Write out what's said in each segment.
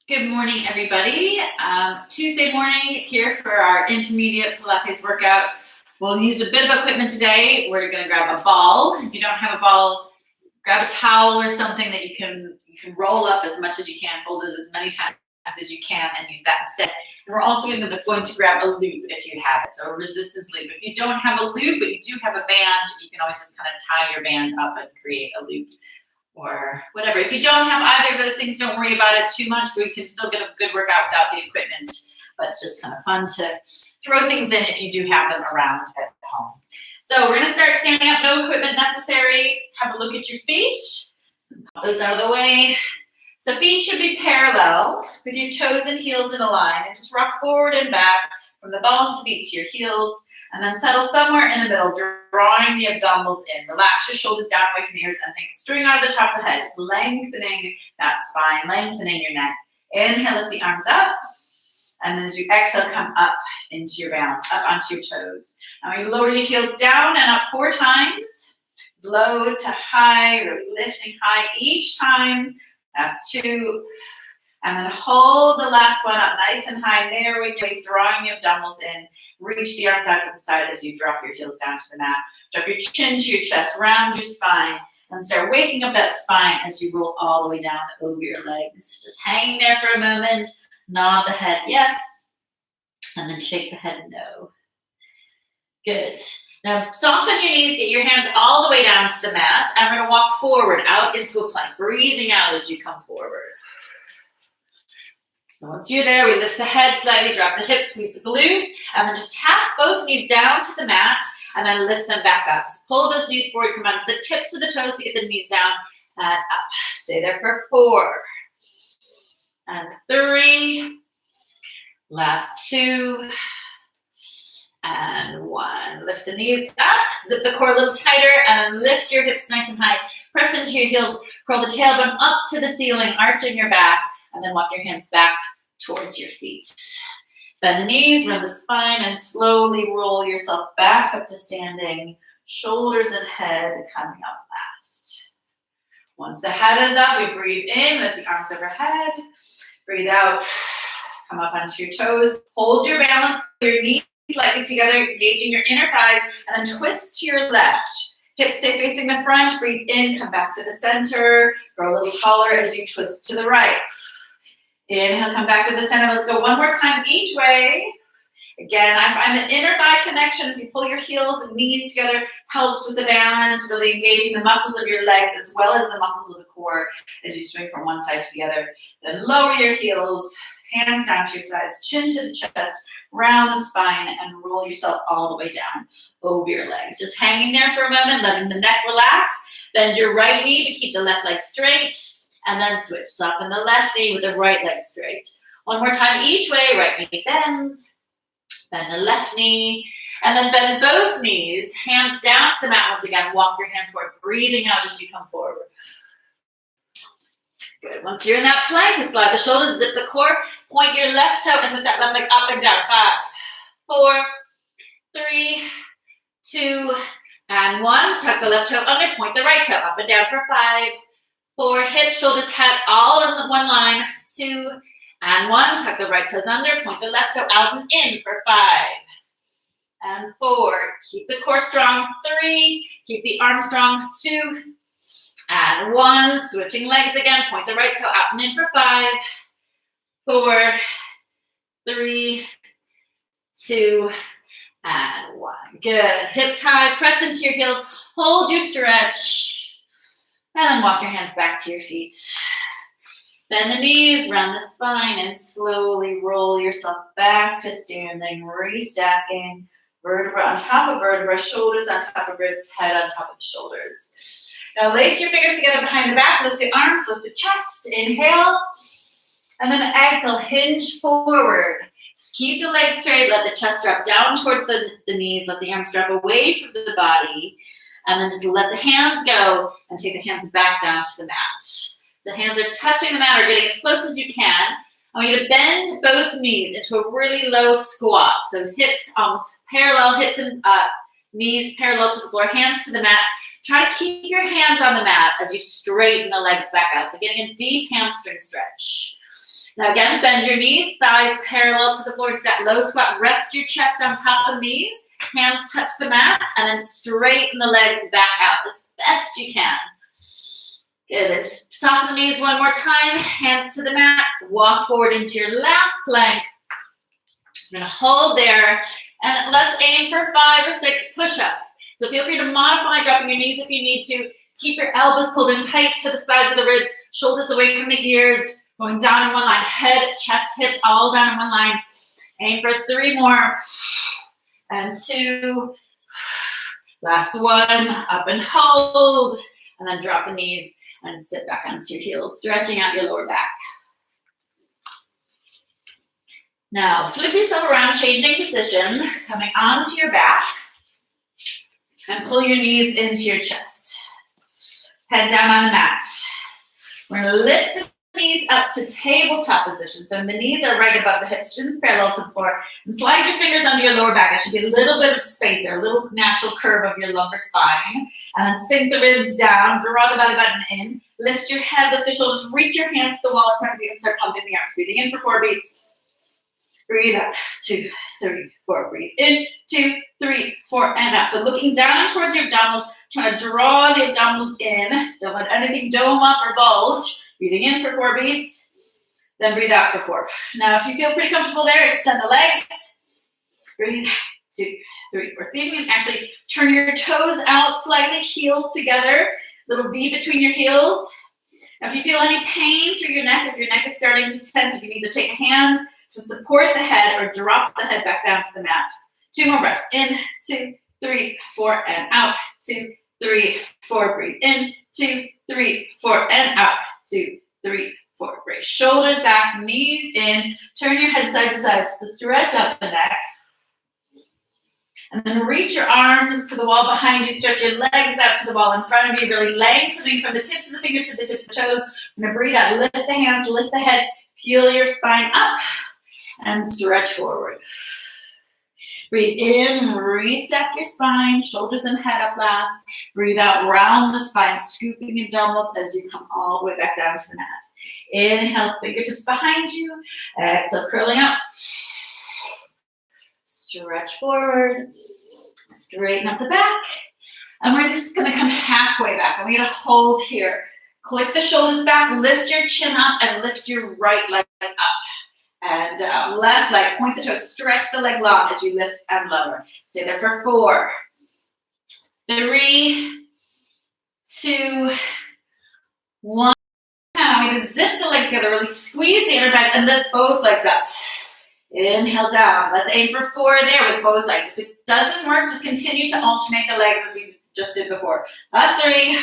Good morning, everybody. Tuesday morning here for our intermediate Pilates workout. We'll use a bit of equipment today. We're going to grab a ball. If you don't have a ball, grab a towel or something that you can roll up as much as you can, fold it as many times as you can, and use that instead. And we're also going to grab a loop if you have it, so a resistance loop. If you don't have a loop, but you do have a band, you can always just kind of tie your band up and create a loop. Or whatever. If you don't have either of those things, don't worry about it too much. We can still get a good workout without the equipment, but it's just kind of fun to throw things in if you do have them around at home. So we're going to start standing up, no equipment necessary. Have a look at your feet. Pop those out of the way. So feet should be parallel with your toes and heels in a line, and just rock forward and back from the balls of the feet to your heels. And then settle somewhere in the middle, drawing the abdominals in. Relax your shoulders down away from the ears and think string out of the top of the head, just lengthening that spine, lengthening your neck. Inhale, lift the arms up. And then as you exhale, come up into your balance, up onto your toes. Now you lower your heels down and up 4 times. Low to high, really lifting high each time. That's 2. And then hold the last one up nice and high, narrowing your waist, drawing the abdominals in. Reach the arms out to the side as you drop your heels down to the mat. Drop your chin to your chest, round your spine, and start waking up that spine as you roll all the way down over your legs. Just hang there for a moment, nod the head yes, and then shake the head no. Good. Now soften your knees, get your hands all the way down to the mat, and we're going to walk forward out into a plank, breathing out as you come forward. So once you're there, we lift the head slightly, drop the hips, squeeze the glutes, and then just tap both knees down to the mat, and then lift them back up. Just pull those knees forward, come onto the tips of the toes to get the knees down, and up. Stay there for 4, and 3, last 2, and 1. Lift the knees up, zip the core a little tighter, and then lift your hips nice and high. Press into your heels, curl the tailbone up to the ceiling, arching your back, and then walk your hands back towards your feet. Bend the knees, run the spine, and slowly roll yourself back up to standing. Shoulders and head coming up last. Once the head is up, we breathe in, lift the arms overhead. Breathe out, come up onto your toes. Hold your balance, your knees slightly together, engaging your inner thighs, and then twist to your left. Hips stay facing the front. Breathe in, come back to the center. Grow a little taller as you twist to the right. Inhale, come back to the center. Let's go one more time each way. Again, I find the inner thigh connection. If you pull your heels and knees together, helps with the balance, really engaging the muscles of your legs as well as the muscles of the core as you swing from one side to the other. Then lower your heels, hands down to your sides, chin to the chest, round the spine, and roll yourself all the way down over your legs. Just hanging there for a moment, letting the neck relax. Bend your right knee to keep the left leg straight. And then switch. Soften the left knee with the right leg straight. One more time each way. Right knee bends. Bend the left knee. And then bend both knees. Hands down to the mat once again. Walk your hands forward. Breathing out as you come forward. Good. Once you're in that plank, slide the shoulders, zip the core. Point your left toe and lift that left leg up and down. 5, 4, 3, 2, and 1. Tuck the left toe under. Point the right toe up and down for 5. 4, hips, shoulders, head, all in one line. 2, and 1. Tuck the right toes under. Point the left toe out and in for 5, and 4. Keep the core strong. 3, keep the arms strong. 2, and 1. Switching legs again. Point the right toe out and in for 5, 4, 3, 2, and 1. Good. Hips high. Press into your heels. Hold your stretch. And then walk your hands back to your feet. Bend the knees, round the spine, and slowly roll yourself back to standing, restacking. Vertebra on top of vertebra, shoulders on top of ribs, head on top of the shoulders. Now lace your fingers together behind the back, lift the arms, lift the chest. Inhale. And then exhale, hinge forward. Just keep the legs straight, let the chest drop down towards the knees, let the arms drop away from the body. And then just let the hands go and take the hands back down to the mat. So hands are touching the mat or getting as close as you can. I want you to bend both knees into a really low squat. So hips almost parallel, hips and knees parallel to the floor, hands to the mat. Try to keep your hands on the mat as you straighten the legs back out. So getting a deep hamstring stretch. Now again, bend your knees, thighs parallel to the floor. It's that low squat. Rest your chest on top of the knees. Hands touch the mat, and then straighten the legs back out as best you can. Good. Soften the knees one more time. Hands to the mat. Walk forward into your last plank. You're going to hold there, and let's aim for 5 or 6 push-ups. So feel free to modify dropping your knees if you need to. Keep your elbows pulled in tight to the sides of the ribs, shoulders away from the ears, going down in one line, head, chest, hips, all down in one line. Aim for 3 more, and 2. Last one, up and hold, and then drop the knees and sit back onto your heels, stretching out your lower back. Now, flip yourself around, changing position, coming onto your back, and pull your knees into your chest. Head down on the mat. We're going to lift the knees up to tabletop position. So the knees are right above the hips, shins parallel to the floor, and slide your fingers under your lower back. There should be a little bit of space there, a little natural curve of your lumbar spine. And then sink the ribs down, draw the belly button in, lift your head, lift the shoulders, reach your hands to the wall in front of you and start pumping the arms. Breathing in for 4 beats. Breathe out, 2, 3, 4, breathe in, 2, 3, 4, and out. So looking down towards your abdominals, trying to draw the abdominals in. Don't let anything dome up or bulge. Breathing in for 4 beats, then breathe out for 4. Now, if you feel pretty comfortable there, extend the legs. Breathe, 2, 3, 4. See if you can actually turn your toes out slightly, heels together. Little V between your heels. Now, if you feel any pain through your neck, if your neck is starting to tense, if you need to take a hand to support the head or drop the head back down to the mat. 2 more breaths. In, 2, 3, 4, and out. 2, 3, 4. Breathe in. 2, 3, 4, and out. 2, 3, 4. Great. Shoulders back, knees in. Turn your head side to side to stretch out the neck. And then reach your arms to the wall behind you. Stretch your legs out to the wall in front of you. Really lengthening from the tips of the fingers to the tips of the toes. I'm going to breathe out. Lift the hands, lift the head. Peel your spine up and stretch forward. Breathe in, restack your spine, shoulders and head up last. Breathe out, round the spine, scooping abdominals as you come all the way back down to the mat. Inhale, fingertips behind you. Exhale, curling up. Stretch forward. Straighten up the back. And we're just going to come halfway back. And we're going to hold here. Click the shoulders back, lift your chin up, and lift your right leg up. And left leg, point the toes, stretch the leg long as you lift and lower. Stay there for 4, 3, 2, 1. Now I'm going to zip the legs together, really squeeze the inner thighs and lift both legs up. Inhale down. Let's aim for 4 there with both legs. If it doesn't work, just continue to alternate the legs as we just did before. Last 3.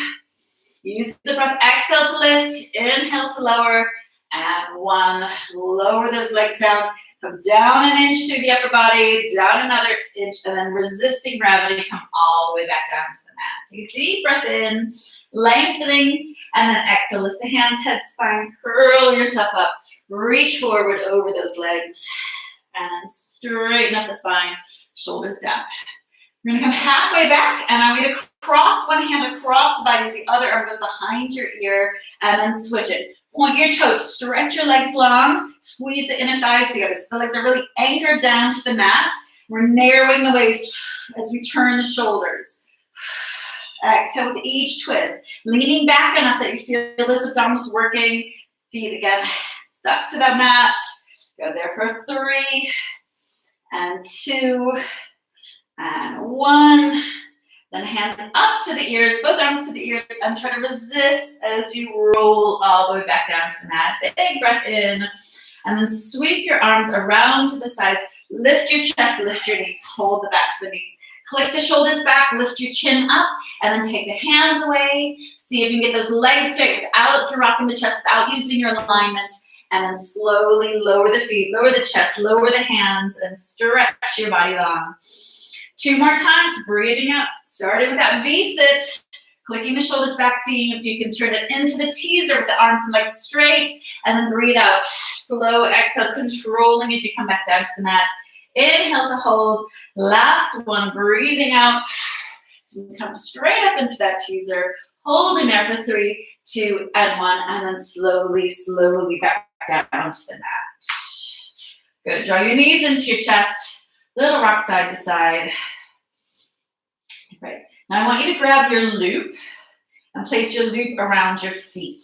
Use the breath. Exhale to lift. Inhale to lower. And 1, lower those legs down, come down an inch through the upper body, down another inch, and then resisting gravity, come all the way back down to the mat. Take a deep breath in, lengthening, and then exhale, lift the hands, head, spine, curl yourself up, reach forward over those legs, and then straighten up the spine, shoulders down. We're gonna come halfway back, and I'm gonna cross one hand across the body, the other arm goes behind your ear, and then switch it. Point your toes, stretch your legs long, squeeze the inner thighs together. So the legs are really anchored down to the mat. We're narrowing the waist as we turn the shoulders. Exhale with each twist. Leaning back enough that you feel those abdominals working. Feet again, stuck to the mat. Go there for 3, and 2, and 1. Then hands up to the ears, both arms to the ears, and try to resist as you roll all the way back down to the mat. Big breath in, and then sweep your arms around to the sides. Lift your chest, lift your knees, hold the backs of the knees. Click the shoulders back, lift your chin up, and then take the hands away. See if you can get those legs straight without dropping the chest, without using your alignment. And then slowly lower the feet, lower the chest, lower the hands, and stretch your body long. 2 more times, breathing out. Starting with that V-sit, clicking the shoulders back, seeing if you can turn it into the teaser with the arms and legs straight, and then breathe out. Slow exhale, controlling as you come back down to the mat. Inhale to hold. Last one, breathing out. So we come straight up into that teaser, holding there for 3, 2, and 1, and then slowly, slowly back down to the mat. Good, draw your knees into your chest, little rock side to side. Right, now I want you to grab your loop and place your loop around your feet.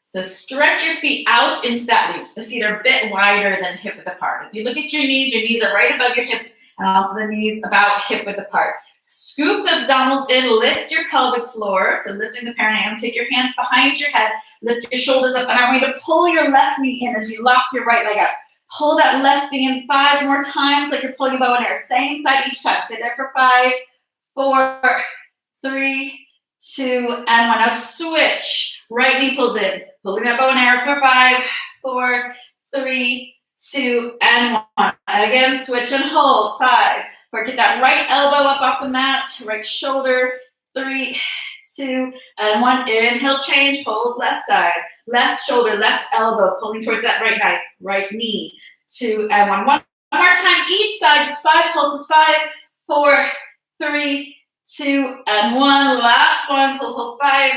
So stretch your feet out into that loop. The feet are a bit wider than hip width apart. If you look at your knees are right above your hips, and also the knees about hip width apart. Scoop the abdominals in, lift your pelvic floor. So lifting the perineum, take your hands behind your head, lift your shoulders up, and I want you to pull your left knee in as you lock your right leg out. Pull that left knee in 5 more times like you're pulling a bow and arrow. Same side each time. Stay there for 5, 4, 3, 2, and 1. Now switch. Right knee pulls in. Pulling that bow and arrow for 5, 4, 3, 2, and 1. And again, switch and hold. 5. Or get that right elbow up off the mat, right shoulder, 3, 2, and 1. Inhale, change, hold left side, left shoulder, left elbow, pulling towards that right knee, 2, and 1. One more time, each side, just 5 pulses, 5, 4, 3, 2, and 1. Last one, pull, 5,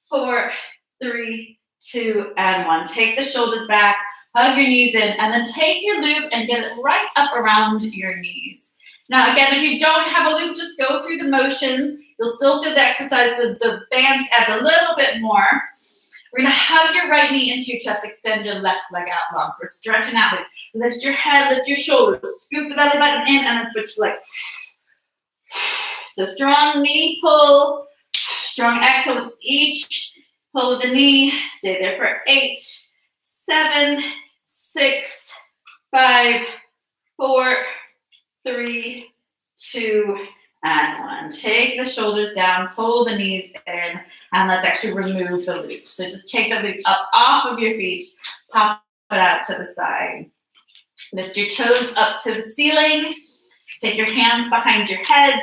4, 3, 2, and 1. Take the shoulders back, hug your knees in, and then take your loop and get it right up around your knees. Now, again, if you don't have a loop, just go through the motions. You'll still feel the exercise. The band adds a little bit more. We're going to hug your right knee into your chest. Extend your left leg out long. So we're stretching that loop. Lift your head, lift your shoulders. Scoop the belly button in, and then switch legs. So strong knee pull. Strong exhale with each pull of the knee. Stay there for 8, 7, 6, 5, 4, 3, 2, and 1. Take the shoulders down, pull the knees in, and let's actually remove the loop. So just take the loop up off of your feet, pop it out to the side. Lift your toes up to the ceiling. Take your hands behind your head.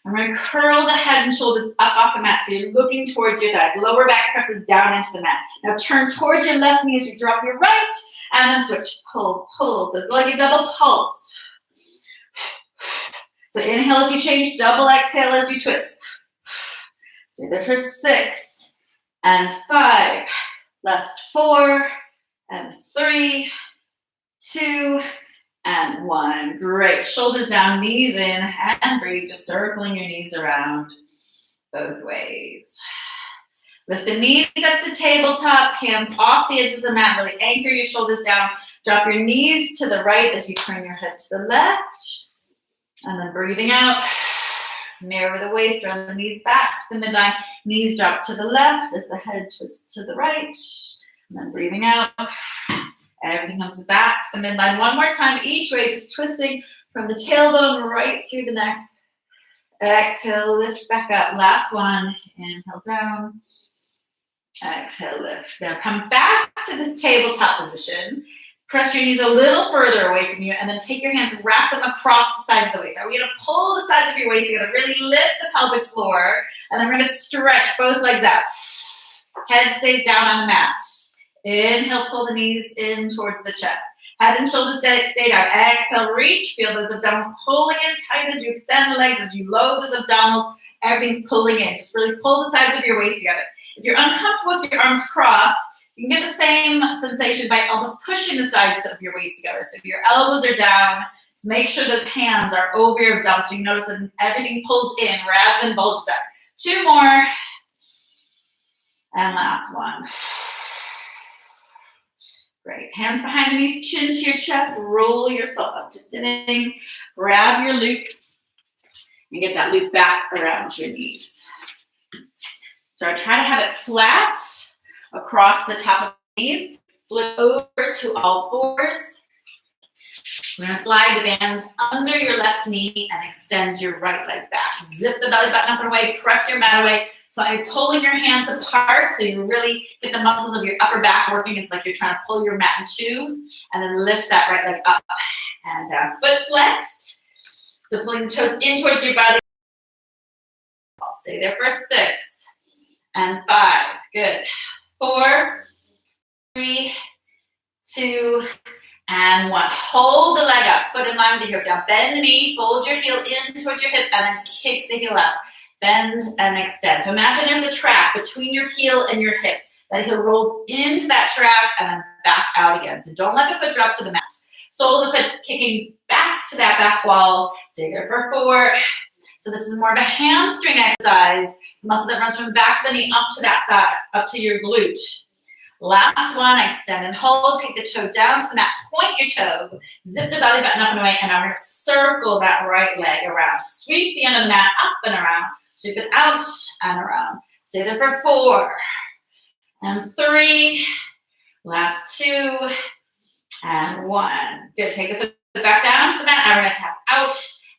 I'm going to curl the head and shoulders up off the mat so you're looking towards your thighs. Lower back presses down into the mat. Now turn towards your left knee as you drop your right, and then switch. Pull, pull. So it's like a double pulse. So inhale as you change, double exhale as you twist. Stay there for 6 and 5. Last 4 and 3, 2, and 1. Great. Shoulders down, knees in, and breathe. Just circling your knees around both ways. Lift the knees up to tabletop, hands off the edges of the mat. Really anchor your shoulders down. Drop your knees to the right as you turn your head to the left. And then breathing out, narrow the waist, round the knees back to the midline. Knees drop to the left as the head twists to the right. And then breathing out, everything comes back to the midline. One more time each way, just twisting from the tailbone right through the neck. Exhale, lift back up. Last one, inhale down. Exhale, lift. Now come back to this tabletop position. Press your knees a little further away from you, and then take your hands and wrap them across the sides of the waist. Now we're going to pull the sides of your waist together, really lift the pelvic floor, and then we're going to stretch both legs out. Head stays down on the mat. Inhale, pull the knees in towards the chest. Head and shoulders stay down. Exhale, reach. Feel those abdominals pulling in tight as you extend the legs, as you load those abdominals. Everything's pulling in. Just really pull the sides of your waist together. If you're uncomfortable with your arms crossed, you can get the same sensation by almost pushing the sides of your waist together. So if your elbows are down, just make sure those hands are over your abdominals so you notice that everything pulls in rather than bulges out. 2 more. And last one. Great. Hands behind the knees, chin to your chest. Roll yourself up to sitting. Grab your loop and get that loop back around your knees. So I try to have it flat across the top of the knees. Flip over to all fours. We're going to slide the band under your left knee and extend your right leg back. Zip the belly button up and away. Press your mat away. So I'm pulling your hands apart so you really get the muscles of your upper back working. It's like you're trying to pull your mat in 2, and then lift that right leg up and down. Foot flexed. So pulling the toes in towards your body. I'll stay there for 6 and 5. Good. 4, 3, 2, and 1. Hold the leg up, foot in line with the hip. Now bend the knee, fold your heel in towards your hip, and then kick the heel out. bend and extend. So imagine there's a track between your heel and your hip. That heel rolls into that track and then back out again. So don't let the foot drop to the mat. Sole of the foot kicking back to that back wall. Stay there for 4. So this is more of a hamstring exercise. Muscle that runs from the back of the knee up to that thigh, up to your glute. Last one, extend and hold. Take the toe down to the mat. Point your toe. Zip the belly button up and away. And now we're going to circle that right leg around. Sweep the end of the mat up and around. Sweep it out and around. Stay there for 4 and 3. Last 2 and 1. Good. Take the foot back down to the mat. Now we're going to tap out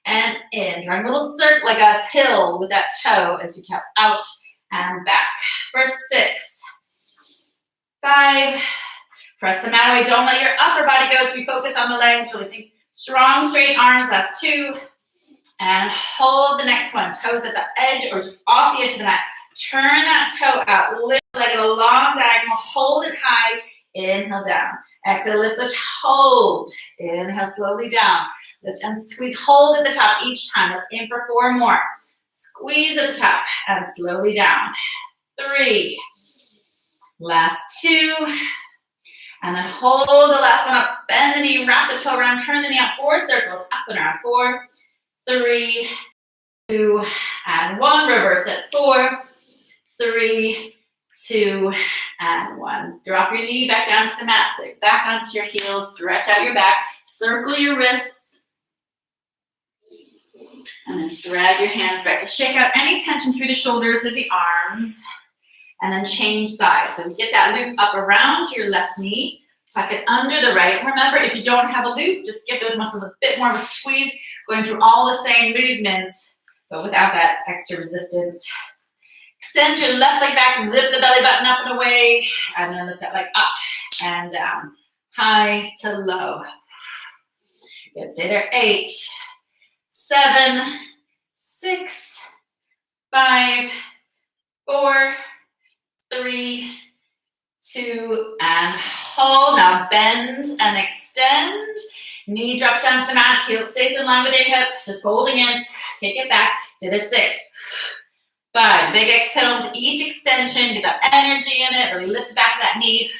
and in. Drawing a little circle like a hill with that toe as you tap out and back. For 6, 5. Press the mat away. Don't let your upper body go. So we focus on the legs. Really think strong, straight arms. That's 2. And hold the next one. Toes at the edge or just off the edge of the mat. Turn that toe out. Lift the leg at a long diagonal. Hold it high. Inhale down. Exhale, lift, lift, hold. Inhale slowly down. Lift and squeeze. Hold at the top each time. Let's aim for 4 more. Squeeze at the top and slowly down. 3. Last 2. And then hold the last one up. Bend the knee, wrap the toe around, turn the knee out 4 circles. Up and around. 4, 3, 2, and 1. Reverse it. 4, 3, 2, and 1. Drop your knee back down to the mat. Sit back onto your heels. Stretch out your back. Circle your wrists. And then drag your hands back to shake out any tension through the shoulders or the arms. And then change sides. So get that loop up around your left knee. Tuck it under the right. Remember, if you don't have a loop, just give those muscles a bit more of a squeeze, going through all the same movements, but without that extra resistance. Extend your left leg back, zip the belly button up and away, and then lift that leg up and down, high to low. Good, stay there. 8, 7, 6, 5, 4, 3, 2, and hold. Now bend and extend. Knee drops down to the mat. Heel stays in line with your hip. Just holding in. Kick it back. Stay there. 6, 5. Big exhale with each extension. Get that energy in it. Really lift the back of that knee.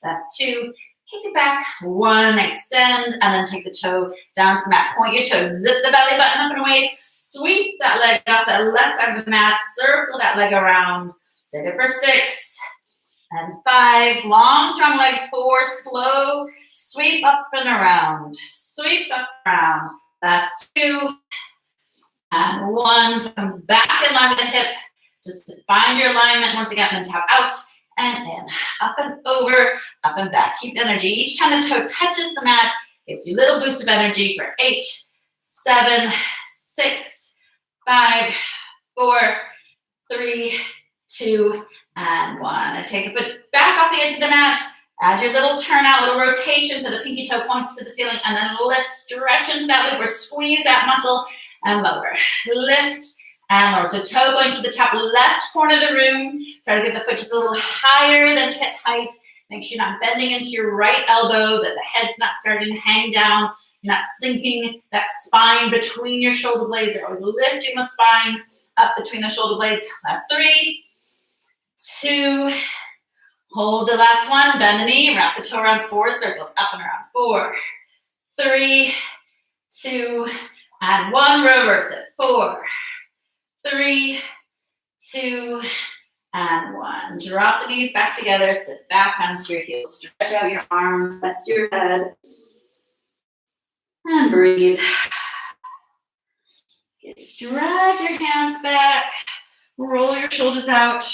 That's 2. Kick it back. 1. Extend. And then take the toe down to the mat. Point your toe. Zip the belly button up and away. Sweep that leg up that left side of the mat. Circle that leg around. Stay there for 6 and 5. Long, strong leg. 4. Slow. Sweep up and around. Sweep up and around. Last 2 and 1. Comes back in line with the hip. Just to find your alignment. Once again, then tap out and in. Up and over. Up and back. Keep the energy. Each time the toe touches the mat, gives you a little boost of energy for 8, 7, 6, 5, 4, 3, 2, and 1. And take a foot back off the edge of the mat. Add your little turnout, little rotation so the pinky toe points to the ceiling, and then lift, stretch into that loop or squeeze that muscle and lower. Lift and lower. So toe going to the top left corner of the room. Try to get the foot just a little higher than hip height. Make sure you're not bending into your right elbow, that the head's not starting to hang down. You're not sinking that spine between your shoulder blades. You're always lifting the spine up between the shoulder blades. Last 3, 2, hold the last one. Bend the knee, wrap the toe around 4 circles, up and around. 4, 3, 2, and 1. Reverse it. 4, 3, 2, and 1. Drop the knees back together. Sit back onto your heels. Stretch out your arms. Rest your head. And breathe. Just drag your hands back. Roll your shoulders out.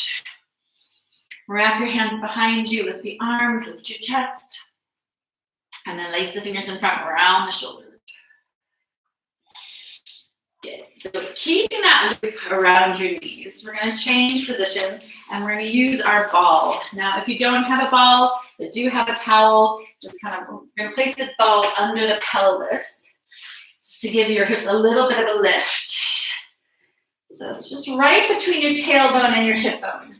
Wrap your hands behind you. Lift the arms. Lift your chest. And then lace the fingers in front around the shoulders. Good. So keeping that loop around your knees, we're going to change position and we're going to use our ball. Now, if you don't have a ball, but do have a towel, just kind of, we're going to place the ball under the pelvis just to give your hips a little bit of a lift. So it's just right between your tailbone and your hip bone.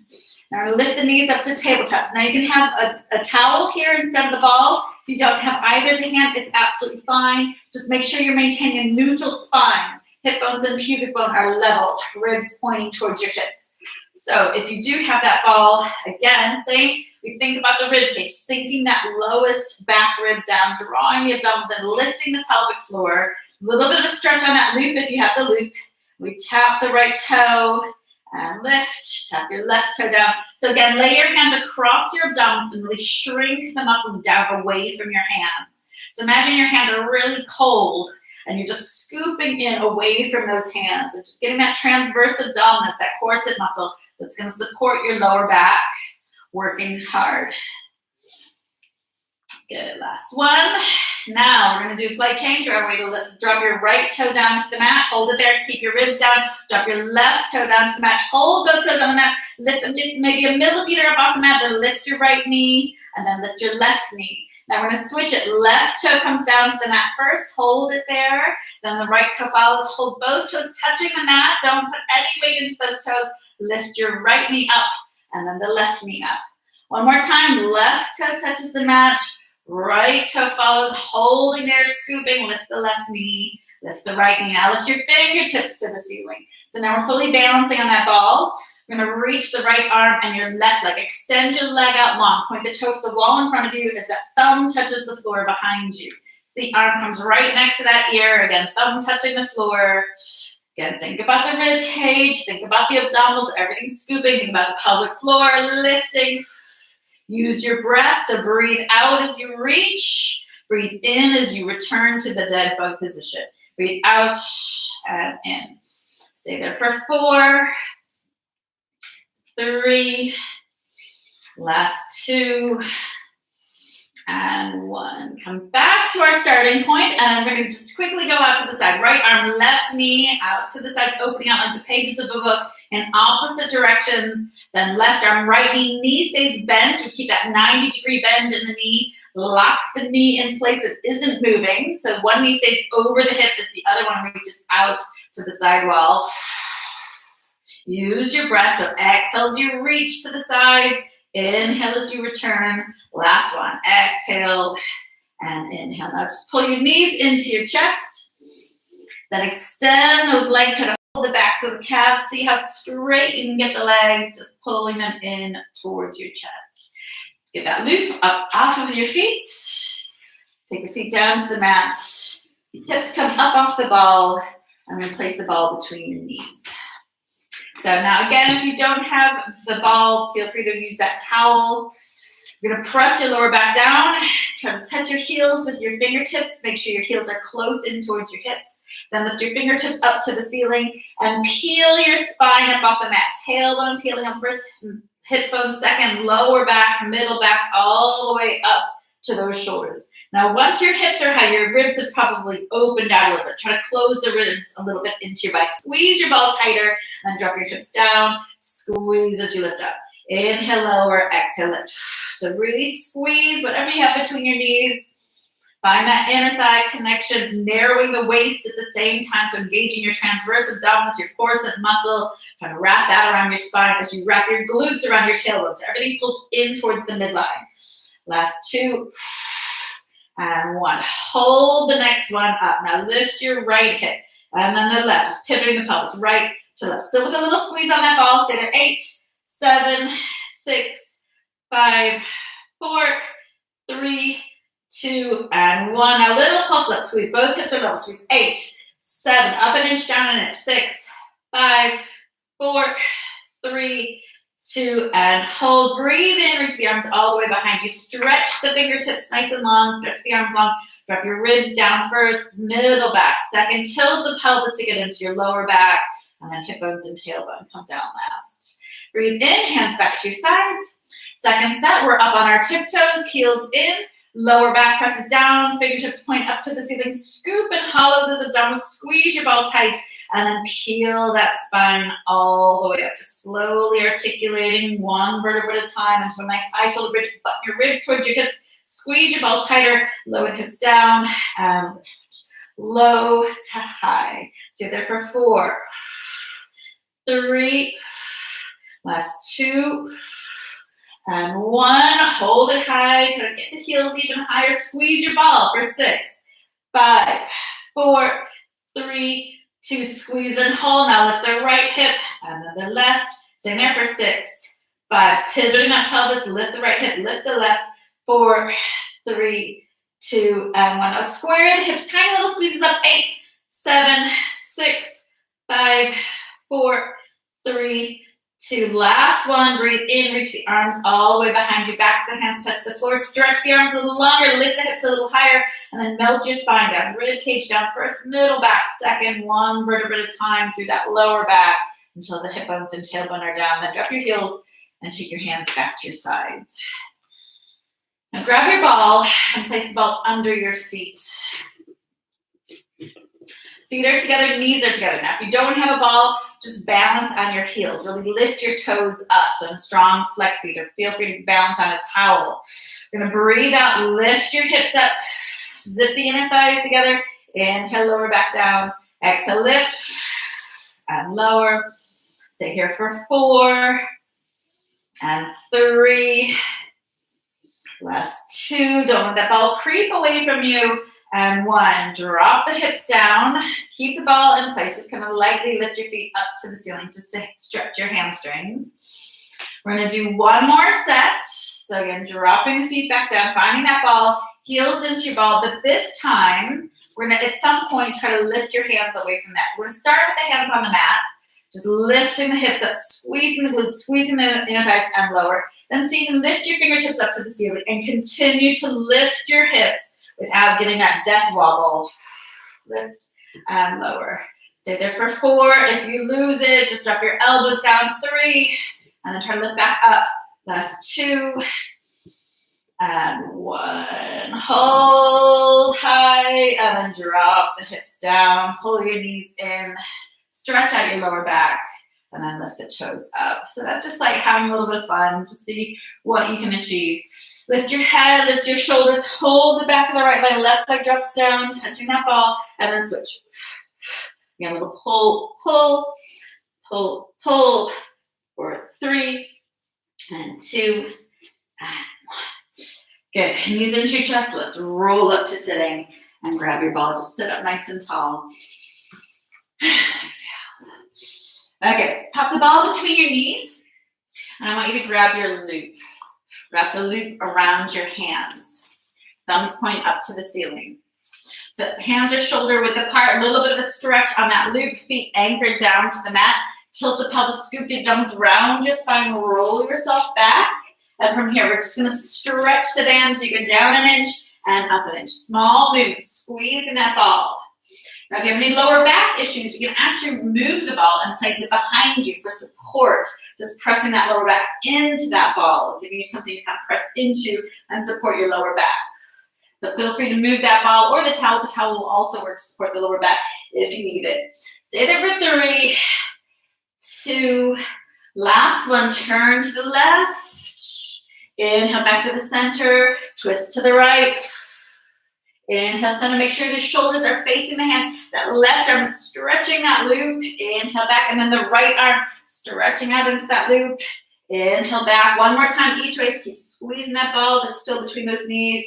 Now we're going to lift the knees up to tabletop. Now you can have a towel here instead of the ball. If you don't have either to hand, it's absolutely fine. Just make sure you're maintaining a neutral spine. Hip bones and pubic bone are level, ribs pointing towards your hips. So if you do have that ball, again, same, we think about the rib cage, sinking that lowest back rib down, drawing the abdominals and lifting the pelvic floor. A little bit of a stretch on that loop if you have the loop. We tap the right toe and lift, tap your left toe down. So again, lay your hands across your abdominals and really shrink the muscles down away from your hands. So imagine your hands are really cold and you're just scooping in away from those hands and just getting that transverse abdominis, that corset muscle that's going to support your lower back, working hard. Good, last one. Now we're going to do a slight change. We're going to drop your right toe down to the mat. Hold it there. Keep your ribs down. Drop your left toe down to the mat. Hold both toes on the mat. Lift them just maybe a millimeter up off the mat. Then lift your right knee and then lift your left knee. Now we're going to switch it. Left toe comes down to the mat first. Hold it there. Then the right toe follows. Hold both toes touching the mat. Don't put any weight into those toes. Lift your right knee up and then the left knee up. One more time. Left toe touches the mat. Right toe follows, holding there, scooping, lift the left knee, lift the right knee. Now lift your fingertips to the ceiling. So now we're fully balancing on that ball. We're gonna reach the right arm and your left leg. Extend your leg out long. Point the toe to the wall in front of you as that thumb touches the floor behind you. So the arm comes right next to that ear. Again, thumb touching the floor. Again, think about the rib cage. Think about the abdominals, everything scooping. Think about the pelvic floor, lifting. Use your breath, so breathe out as you reach. Breathe in as you return to the dead bug position. Breathe out and in. Stay there for 4, 3, last 2, and 1. Come back to our starting point, and I'm going to just quickly go out to the side. Right arm, left knee, out to the side, opening out like the pages of a book in opposite directions. Then left arm, right knee stays bent. We keep that 90-degree bend in the knee. Lock the knee in place that isn't moving. So one knee stays over the hip as the other one reaches out to the side wall. Use your breath. So exhale as you reach to the sides. Inhale as you return. Last one. Exhale and inhale. Now just pull your knees into your chest. Then extend those legs. Try to hold the backs of the calves. See how straight you can get the legs. Just pulling them in towards your chest. Get that loop up off of your feet. Take your feet down to the mat. Hips come up off the ball. I'm going to place the ball between your knees. So now again, if you don't have the ball, feel free to use that towel. You're going to press your lower back down. Try to touch your heels with your fingertips. Make sure your heels are close in towards your hips. Then lift your fingertips up to the ceiling and peel your spine up off the mat. Tailbone peeling up first, hip bone second, lower back, middle back, all the way up to those shoulders. Now, once your hips are high, your ribs have probably opened out a little bit. Try to close the ribs a little bit into your body. Squeeze your ball tighter and drop your hips down. Squeeze as you lift up. Inhale, lower, exhale, lift. So really squeeze whatever you have between your knees. Find that inner thigh connection, narrowing the waist at the same time. So engaging your transverse abdominis, your corset muscle. Try to wrap that around your spine as you wrap your glutes around your tailbone. So everything pulls in towards the midline. Last 2 and 1. Hold the next one up. Now lift your right hip and then the left. Just pivoting the pelvis right to left. Still with a little squeeze on that ball. Stay there. 8, 7, 6, 5, 4, 3, 2, and 1. Now little pulse up. Squeeze. Both hips are level. Squeeze. 8, 7. Up an inch, down an inch. 6, 5, 4, 3, 2, and hold. Breathe in. Reach the arms all the way behind you. Stretch the fingertips nice and long. Stretch the arms long. Drop your ribs down first. Middle back. Second. Tilt the pelvis to get into your lower back. And then hip bones and tailbone come down last. Breathe in. Hands back to your sides. Second set. We're up on our tiptoes. Heels in. Lower back presses down. Fingertips point up to the ceiling. Scoop and hollow those abdominals. Squeeze your ball tight. And then peel that spine all the way up. Just slowly articulating one vertebra at a time into a nice high shoulder bridge. Button your ribs towards your hips. Squeeze your ball tighter. Lower the hips down and lift. Low to high. So you're there for 4, 3, last 2, and 1. Hold it high. Try to get the heels even higher. Squeeze your ball for 6, 5, 4, 3, 2, squeeze and hold. Now lift the right hip and then the left. Stay there for 6, 5, pivoting that pelvis, lift the right hip, lift the left, 4, 3, 2, and 1. Now square the hips, tiny little squeezes up, 8, 7, 6, 5, 4, 3, 2. Last one, breathe in, reach the arms all the way behind you, back to the hands touch the floor, stretch the arms a little longer, lift the hips a little higher, and then melt your spine down, rib cage down first, middle back second, one vertebra at a time through that lower back until the hip bones and tailbone are down. Then drop your heels and take your hands back to your sides. Now grab your ball and place the ball under your feet. Feet are together, knees are together. Now if you don't have a ball, just balance on your heels. Really lift your toes up. So in a strong flex feet, or feel free to balance on a towel. You're gonna breathe out, lift your hips up, zip the inner thighs together. Inhale, lower back down. Exhale, lift and lower. Stay here for 4 and 3. Last 2. Don't let that ball creep away from you. And 1. Drop the hips down. Keep the ball in place. Just kind of lightly lift your feet up to the ceiling just to stretch your hamstrings. We're going to do one more set. So again, dropping the feet back down, finding that ball, heels into your ball. But this time, we're going to, at some point, try to lift your hands away from that. So we're going to start with the hands on the mat. Just lifting the hips up, squeezing the glutes, squeezing the inner thighs and lower. Then see you can lift your fingertips up to the ceiling and continue to lift your hips without getting that death wobble. Lift and lower. Stay there for 4. If you lose it, just drop your elbows down. 3. And then try to lift back up. Last 2. And 1. Hold tight. And then drop the hips down. Pull your knees in. Stretch out your lower back. And then lift the toes up. So that's just like having a little bit of fun to see what you can achieve. Lift your head, lift your shoulders, hold the back of the right leg, left leg drops down, touching that ball, and then switch. Again, a little pull, pull, pull, pull, for 3 and 2 and 1. Good, knees into your chest. Let's roll up to sitting and grab your ball. Just sit up nice and tall. Exhale. Okay, let's pop the ball between your knees. And I want you to grab your loop. Wrap the loop around your hands. Thumbs point up to the ceiling. So hands are shoulder width apart, a little bit of a stretch on that loop, feet anchored down to the mat. Tilt the pelvis, scoop your thumbs round your spine, roll yourself back. And from here, we're just gonna stretch the band so you go down an inch and up an inch. Small movement, squeezing that ball. Now, if you have any lower back issues, you can actually move the ball and place it behind you for support. Just pressing that lower back into that ball, giving you something to kind of press into and support your lower back. So feel free to move that ball or the towel. The towel will also work to support the lower back if you need it. Stay there for 3, 2, last one, turn to the left. Inhale back to the center, twist to the right. Inhale, center, make sure the shoulders are facing the hands. That left arm is stretching that loop. Inhale back, and then the right arm stretching out into that loop. Inhale back, one more time each way. Keep squeezing that ball that's still between those knees.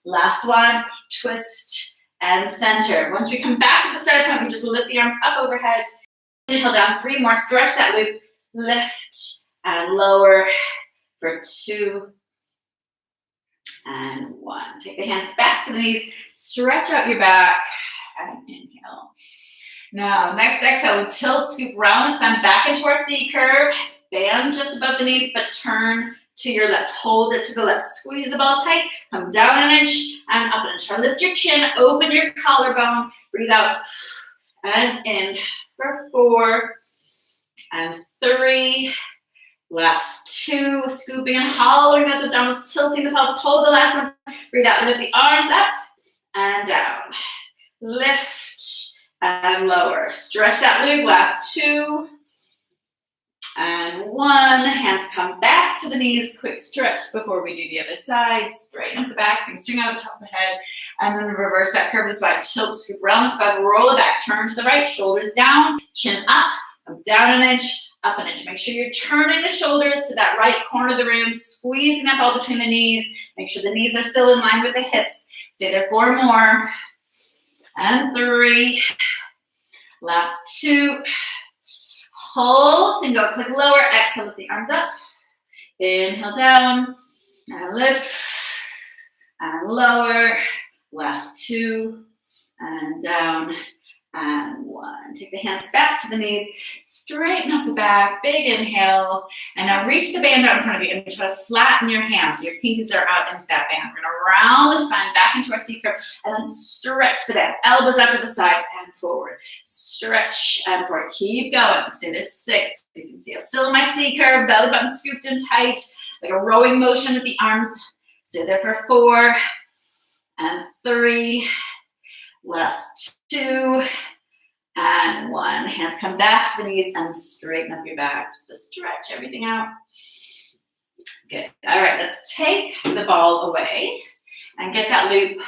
Last one, twist and center. Once we come back to the starting point, we just lift the arms up overhead. Inhale down, 3 more, stretch that loop. Lift and lower for 2 and 1. Take the hands back to the knees, stretch out your back, and inhale. Now, next exhale, we tilt, scoop, round the spine back into our C curve. Band just above the knees, but turn to your left. Hold it to the left. Squeeze the ball tight. Come down an inch and up an inch. Now lift your chin, open your collarbone. Breathe out and in for 4 and 3. Last 2, scooping and hollowing those abdominals, tilting the pelvis. Hold the last one. Breathe out, lift the arms up and down. Lift and lower. Stretch that loop. Last 2 and 1. Hands come back to the knees. Quick stretch before we do the other side. Straighten up the back, bring string out the top of the head, and then reverse that curve of the spine. Tilt, scoop around the spine, roll it back, turn to the right, shoulders down, chin up, down an inch, up an inch. Make sure you're turning the shoulders to that right corner of the room, squeezing that ball between the knees. Make sure the knees are still in line with the hips. Stay there 4 more. And 3. Last 2. Hold and go click lower. Exhale, lift the arms up. Inhale down and lift and lower. Last 2 and down and 1. Take the hands back to the knees. Straighten up the back. Big inhale. And now reach the band out in front of you and try to flatten your hands. So your pinkies are out into that band. We're going to round the spine back into our C curve and then stretch the band. Elbows out to the side and forward. Stretch and forward. Keep going. See, there's 6. You can see I'm still in my C curve. Belly button scooped in tight. Like a rowing motion with the arms. Stay there for 4 and 3. Last 2 and 1. Hands come back to the knees and straighten up your back just to stretch everything out. Good. All right, let's take the ball away and get that loop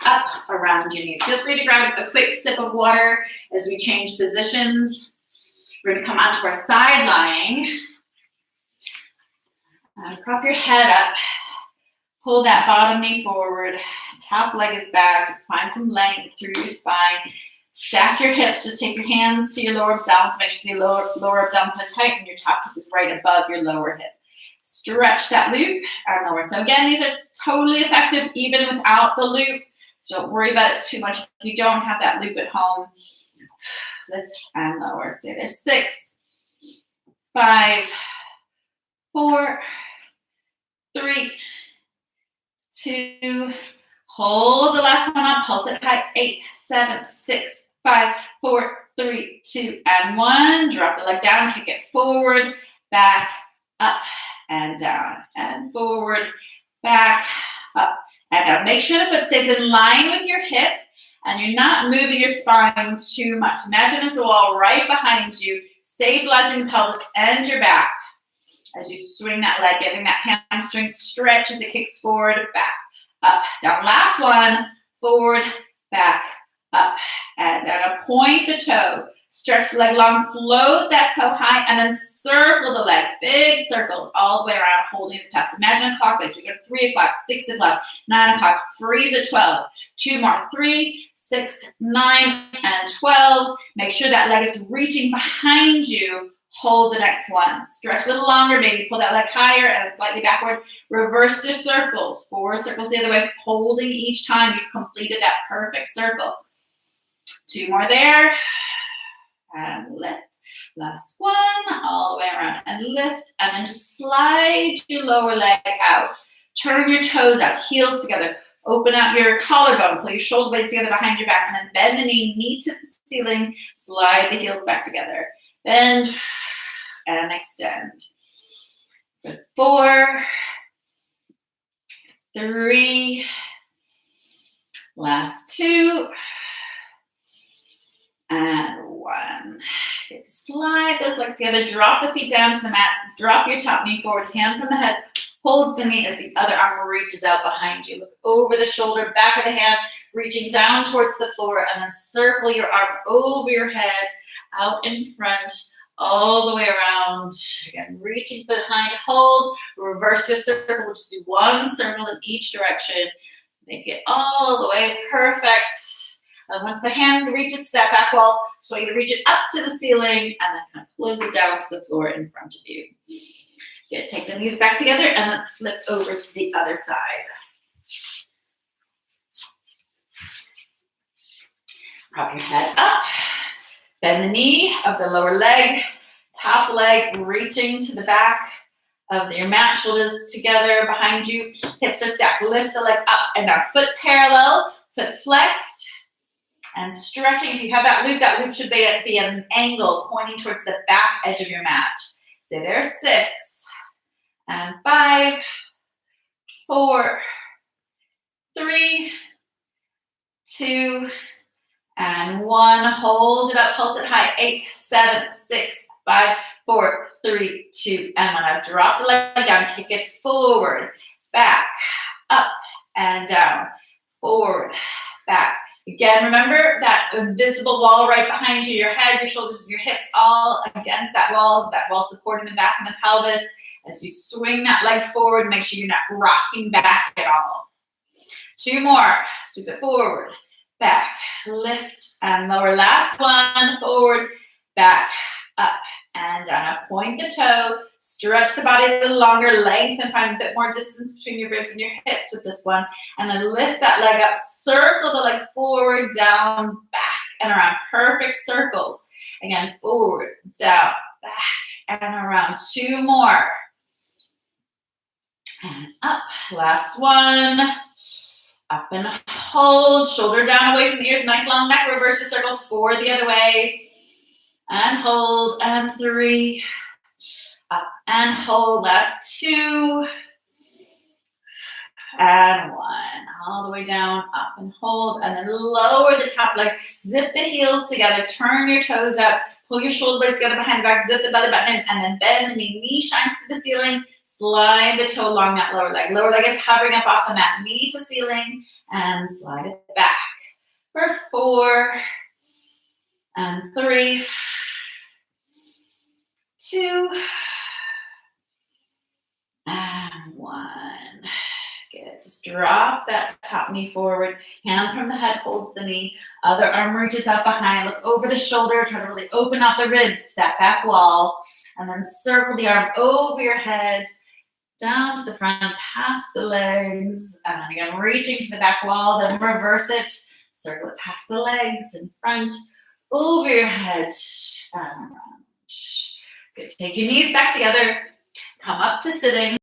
up around your knees. Feel free to grab a quick sip of water as we change positions. We're going to come onto our side lying. Prop your head up. Pull that bottom knee forward. Top leg is back. Just find some length through your spine. Stack your hips. Just take your hands to your lower abdominals. Make sure the lower abdominals are tight and your top hip is right above your lower hip. Stretch that loop and lower. So again, these are totally effective even without the loop. So don't worry about it too much if you don't have that loop at home. Lift and lower. Stay there. 6, 5, 4, 3, 2, hold the last one up, pulse it high, 8, 7, 6, 5, 4, 3, 2, and 1. Drop the leg down, kick it forward, back, up, and down, and forward, back, up, and down. Make sure the foot stays in line with your hip, and you're not moving your spine too much. Imagine there's a wall right behind you, stabilizing the pelvis and your back. As you swing that leg, getting that hamstring stretch as it kicks forward, back, up, down. Last one, forward, back, up, and down. Point the toe. Stretch the leg long, float that toe high, and then circle the leg. Big circles all the way around, holding at the top. So imagine a clock face. We go 3 o'clock, 6 o'clock, 9 o'clock, freeze at 12. 2 more, 3, 6, 9, and 12. Make sure that leg is reaching behind you. Hold the next one. Stretch a little longer, maybe pull that leg higher and slightly backward. Reverse your circles. 4 circles the other way, holding each time you've completed that perfect circle. 2 more there. And lift. Last one, all the way around and lift. And then just slide your lower leg out. Turn your toes out, heels together. Open out your collarbone, pull your shoulder blades together behind your back, and then bend the knee to the ceiling. Slide the heels back together. Bend and extend. 4, 3, last 2, and 1. Good. Slide those legs together. Drop the feet down to the mat. Drop your top knee forward. Hand from the head holds the knee as the other arm reaches out behind you. Look over the shoulder, back of the hand, reaching down towards the floor, and then circle your arm over your head, out in front, all the way around. Again, reaching behind, hold, reverse your circle. We'll just do 1 circle in each direction. Make it all the way perfect. And once the hand reaches that back wall, so you reach it up to the ceiling and then kind of close it down to the floor in front of you. Good. Take the knees back together and let's flip over to the other side. Prop your head up. Bend the knee of the lower leg, top leg reaching to the back of your mat, shoulders together behind you, hips are stacked. Lift the leg up and down, foot parallel, foot flexed, and stretching. If you have that loop should be at an angle pointing towards the back edge of your mat. Stay there, 6, and 5, 4, 3, 2, and 1. Hold it up, pulse it high. 8, 7, 6, 5, 4, 3, 2, and 1. Now drop the leg down, kick it forward, back, up, and down, forward, back. Again, remember that invisible wall right behind you, your head, your shoulders, and your hips all against that wall supporting the back and the pelvis. As you swing that leg forward, make sure you're not rocking back at all. 2 more. Sweep it forward, back, lift and lower. Last one, forward, back, up and down. Now point the toe, stretch the body a little longer, lengthen, find a bit more distance between your ribs and your hips with this one. And then lift that leg up, circle the leg forward, down, back, and around. Perfect circles. Again, forward, down, back, and around. 2 more. And up. Last one. Up and hold. Shoulder down away from the ears. Nice long neck. Reverse your circles forward the other way. And hold. And 3. Up and hold. Last 2. And 1. All the way down. Up and hold. And then lower the top leg. Zip the heels together. Turn your toes up. Pull your shoulder blades together behind the back. Zip the belly button in. And then bend the knee. Knee shines to the ceiling. Slide the toe along that lower leg. Lower leg is hovering up off the mat. Knee to ceiling. And slide it back. For 4. And 3. 2. And 1. Good. Just drop that top knee forward. Hand from the head holds the knee. Other arm reaches out behind. Look over the shoulder. Try to really open out the ribs. Step back wall. And then circle the arm over your head. Down to the front. Past the legs. And again, reaching to the back wall. Then reverse it. Circle it past the legs. In front. Over your head. And around. Good. Take your knees back together. Come up to sitting.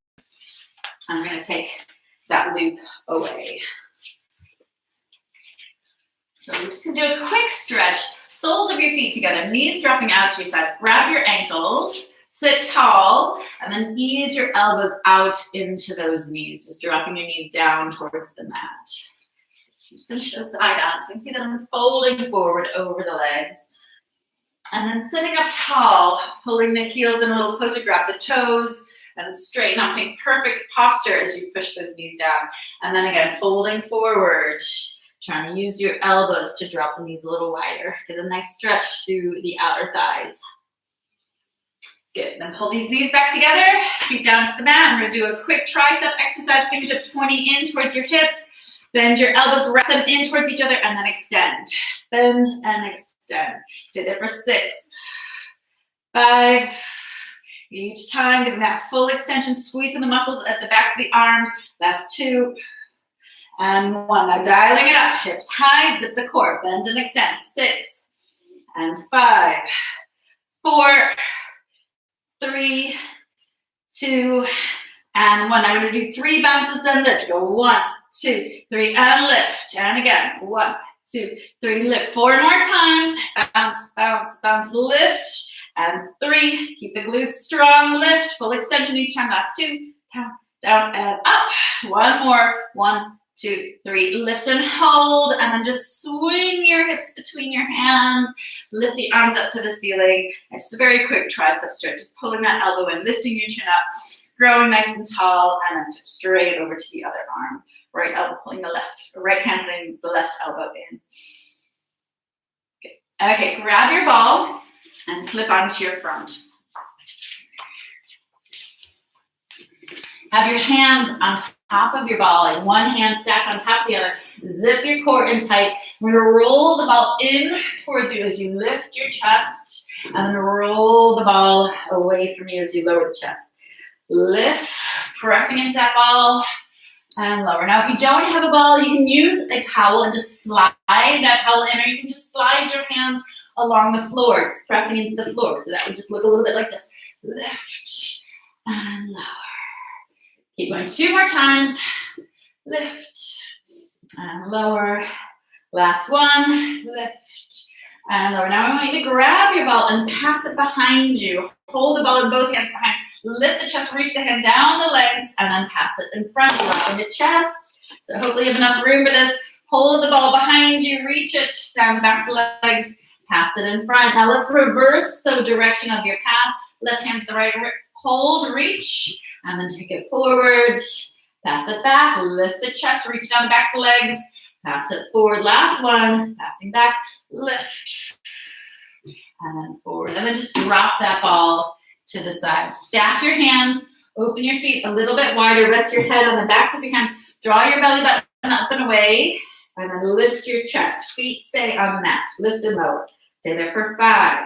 I'm going to take that loop away. So we're just going to do a quick stretch. Soles of your feet together, knees dropping out to your sides. Grab your ankles, sit tall, and then ease your elbows out into those knees. Just dropping your knees down towards the mat. I'm just going to show side on, so you can see that I'm folding forward over the legs. And then sitting up tall, pulling the heels in a little closer, grab the toes, and straighten up. Think perfect posture as you push those knees down. And then again, folding forward. Trying to use your elbows to drop the knees a little wider. Get a nice stretch through the outer thighs. Good. Then pull these knees back together. Feet down to the mat. I'm going to do a quick tricep exercise. Fingertips pointing in towards your hips. Bend your elbows, wrap them in towards each other, and then extend. Bend and extend. Stay there for 6, 5. Each time, giving that full extension, squeezing the muscles at the backs of the arms. Last 2. And 1. Now dialing it up. Hips high, zip the core. Bend and extend. 6. And 5. 4. 3. 2. And 1. Now we're going to do 3 bounces, then lift. Go 1, 2, 3, and lift. And again. 1, 2, 3, lift. 4 more times. Bounce, bounce, bounce, lift. And 3. Keep the glutes strong. Lift. Full extension each time. Last 2. Down, down, and up. 1 more. 1, 2, 3, lift and hold, and then just swing your hips between your hands, lift the arms up to the ceiling. It's just a very quick tricep stretch, just pulling that elbow in, lifting your chin up, growing nice and tall, and then switch straight over to the other arm. Right elbow pulling the left, right hand pulling the left elbow in. Good. Okay, grab your ball and flip onto your front. Have your hands on top of your ball, like one hand stacked on top of the other. Zip your core in tight. We're going to roll the ball in towards you as you lift your chest, and then roll the ball away from you as you lower the chest. Lift, pressing into that ball, and lower. Now, if you don't have a ball, you can use a towel and just slide that towel in, or you can just slide your hands along the floor, pressing into the floor. So that would just look a little bit like this. Lift and lower. Keep going 2 more times. Lift and lower. Last 1. Lift and lower. Now I want you to grab your ball and pass it behind you. Hold the ball in both hands behind. Lift the chest, reach the hand down the legs, and then pass it in front. Drop in the chest. So hopefully you have enough room for this. Hold the ball behind you. Reach it down the backs of the legs. Pass it in front. Now let's reverse the direction of your pass. Left hand to the right. Hold, reach. And then take it forward, pass it back, lift the chest, reach down the backs of the legs, pass it forward. Last one, passing back, lift, and then forward. And then just drop that ball to the side. Stack your hands, open your feet a little bit wider, rest your head on the backs of your hands, draw your belly button up and away, And then lift your chest. Feet stay on the mat. Lift them low. Stay there for 5,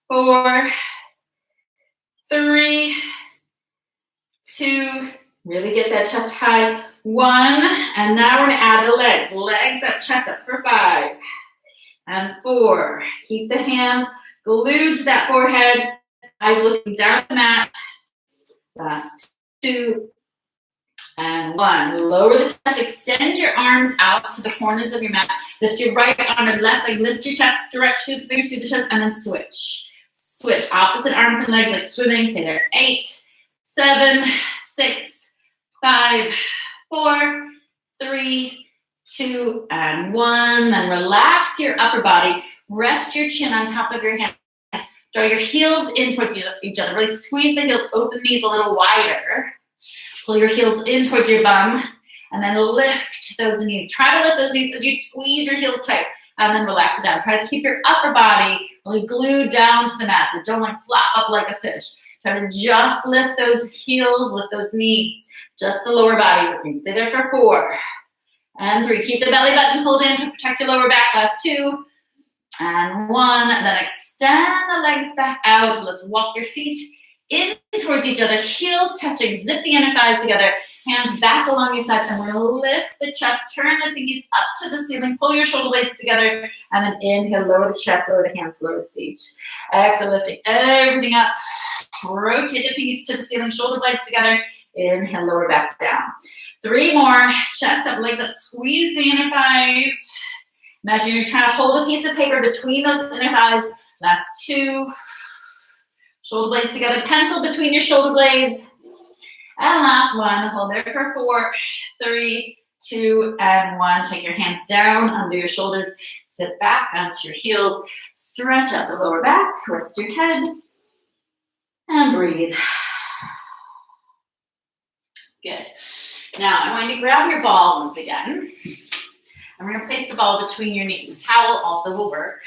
4, 3, 2, really get that chest high. 1, and now we're gonna add the legs. Legs up, chest up for 5 and 4. Keep the hands glued to that forehead. Eyes looking down at the mat. Last 2 and 1. Lower the chest, extend your arms out to the corners of your mat. Lift your right arm and left leg, lift your chest, stretch through the fingers through the chest, and then switch. Switch, opposite arms and legs like swimming. Stay there. 8, 7, 6, 5, 4, 3, 2, and 1. Then relax your upper body. Rest your chin on top of your hands. Draw your heels in towards each other. Really squeeze the heels, open knees a little wider. Pull your heels in towards your bum, and then lift those knees. Try to lift those knees as you squeeze your heels tight, and then relax it down. Try to keep your upper body really glued down to the mat, so don't like flop up like a fish. Try to just lift those heels, lift those knees, just the lower body lifting. Stay there for 4 and 3. Keep the belly button pulled in to protect your lower back. Last 2 and 1. And then extend the legs back out. Let's walk your feet in towards each other, heels touching, zip the inner thighs together, hands back along your sides, and we're gonna lift the chest, turn the pinkies up to the ceiling, pull your shoulder blades together, and then inhale, lower the chest, lower the hands, lower the feet. Exhale, lifting everything up, rotate the pinkies to the ceiling, shoulder blades together, inhale, lower back down. 3 more, chest up, legs up, squeeze the inner thighs. Imagine you're trying to hold a piece of paper between those inner thighs. Last 2. Shoulder blades together, pencil between your shoulder blades. And last 1, hold there for 4, 3, 2, and 1. Take your hands down under your shoulders. Sit back onto your heels. Stretch out the lower back, rest your head, and breathe. Good. Now, I want you to grab your ball once again. I'm gonna place the ball between your knees. Towel also will work.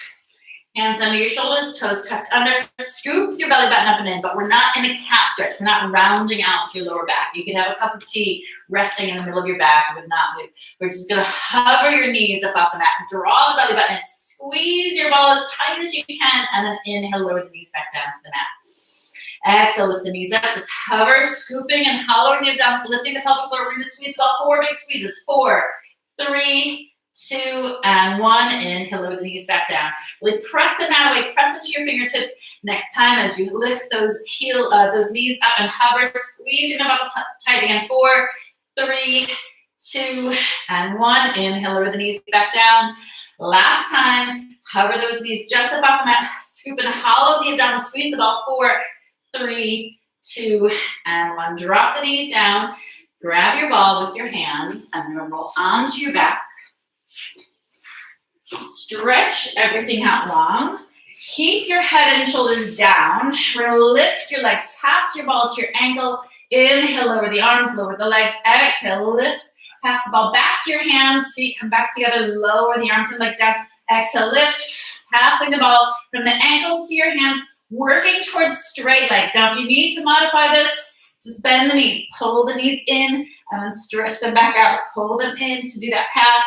Hands under your shoulders, toes tucked under. Scoop your belly button up and in, but we're not in a cat stretch. We're not rounding out your lower back. You can have a cup of tea resting in the middle of your back but not move. We're just gonna hover your knees up off the mat. Draw the belly button in. Squeeze your ball as tight as you can, and then inhale, lower the knees back down to the mat. Exhale, lift the knees up. Just hover, scooping and hollowing the abdomen, lifting the pelvic floor. We're gonna squeeze about 4 big squeezes. 4, 3, 2, and 1. Inhale, lower the knees back down. Really press the mat away, press into your fingertips. Next time, as you lift those knees up and hover, squeezing them up tight again. 4, 3, 2, and 1. Inhale, lower the knees back down. Last time, hover those knees just up off the mat. Scoop and hollow the abdomen, squeeze the ball. 4, 3, 2, and 1. Drop the knees down. Grab your ball with your hands and roll onto your back. Stretch everything out long. Keep your head and shoulders down. We're gonna lift your legs past your ball to your ankle. Inhale, lower the arms, lower the legs. Exhale, lift, pass the ball back to your hands. Feet come back together, lower the arms and legs down. Exhale, lift, passing the ball from the ankles to your hands, working towards straight legs. Now, if you need to modify this, just bend the knees, pull the knees in, and then stretch them back out. Pull them in to do that pass.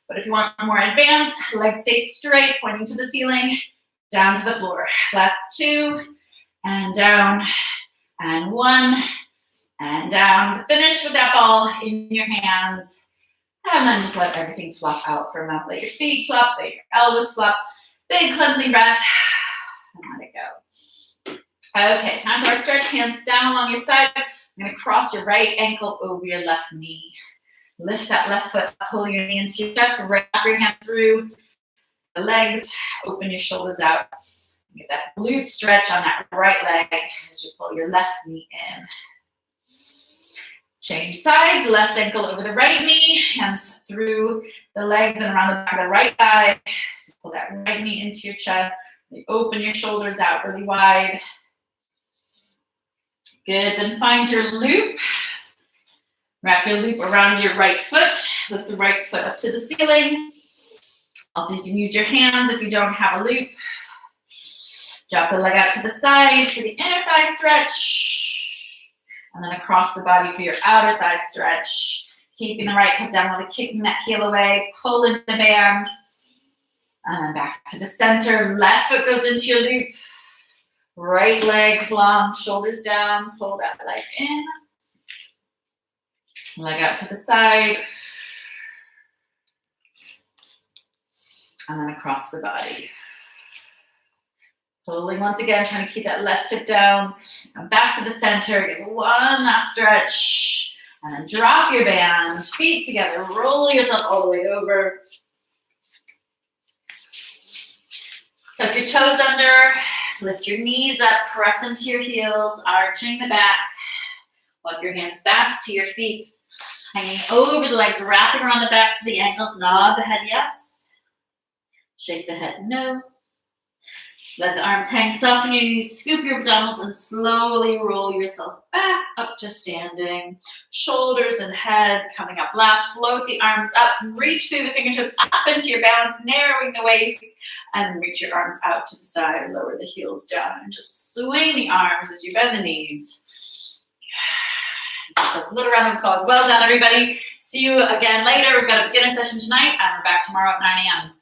But if you want more advanced, legs stay straight, pointing to the ceiling, down to the floor. Last 2, and down, and 1, and down. Finish with that ball in your hands. And then just let everything flop out for a moment. Let your feet flop, let your elbows flop. Big cleansing breath. And let it go. Okay, time for our stretch. Hands down along your side. I'm gonna cross your right ankle over your left knee. Lift that left foot, pull your knee into your chest, wrap your hand through the legs, open your shoulders out. Get that glute stretch on that right leg as you pull your left knee in. Change sides, left ankle over the right knee, hands through the legs and around the back of the right thigh. So pull that right knee into your chest. Open your shoulders out really wide. Good, then find your loop. Wrap your loop around your right foot. Lift the right foot up to the ceiling. Also, you can use your hands if you don't have a loop. Drop the leg out to the side for the inner thigh stretch. And then across the body for your outer thigh stretch. Keeping the right hip down while we're kicking that heel away. Pull into the band. And then back to the center. Left foot goes into your loop. Right leg long, shoulders down. Pull that leg in. Leg out to the side. And then across the body. Pulling once again, trying to keep that left hip down. And back to the center. Give one last stretch. And then drop your band. Feet together. Roll yourself all the way over. Tuck your toes under. Lift your knees up. Press into your heels. Arching the back. Walk your hands back to your feet. Hanging over the legs. Wrapping around the backs of the ankles. Nod the head yes. Shake the head no. Let the arms hang, soften your knees, scoop your abdominals, and slowly roll yourself back up to standing. Shoulders and head coming up last. Float the arms up, reach through the fingertips up into your balance, narrowing the waist, and reach your arms out to the side. Lower the heels down, and just swing the arms as you bend the knees. So a little round of applause. Well done, everybody. See you again later. We've got a beginner session tonight, and we're back tomorrow at 9 a.m.